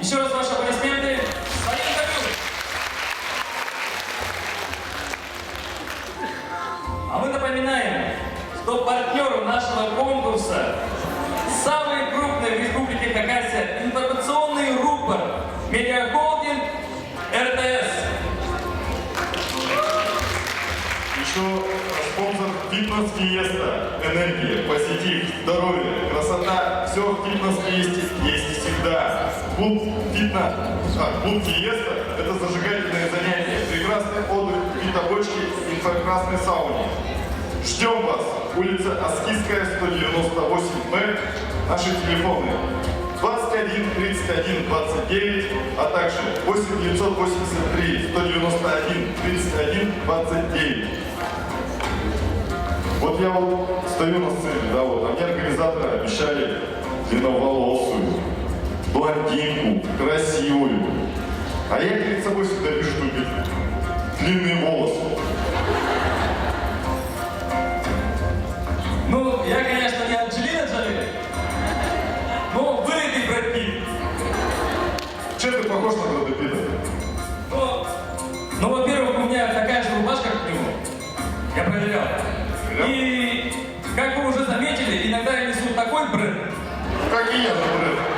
Еще раз ваши аплодисменты. Своим интервью. А мы напоминаем, что партнером нашего конкурса самый крупный в Республике Хакасия информационный рупор медиахолдинг РТС. Еще спонсор фитнес Фиеста. Энергия, позитив, здоровье, красота. Все в фитнесе есть всегда. Клуб Фиеста – это зажигательное занятие, прекрасный отдых, вид-обочки, инфракрасной сауне. Ждем вас. Улица Аскизская, 198М. Наши телефоны 21 31 29, а также 8 983 191 31 29. Вот я вот стою на сцене, да, вот, а мне организаторы обещали длинноволосую, блондинку, красивую. А я перед собой всегда вижу только длинные волосы. Ну, я, конечно, не Анджелина Джоли, но вылитый Брэд Питт. Чем ты похож на Брэда Питта? Ну, во-первых, у меня такая же рубашка, как у него. Я проверял. И, как вы уже заметили, иногда я несу такой бренд. Как и я, например.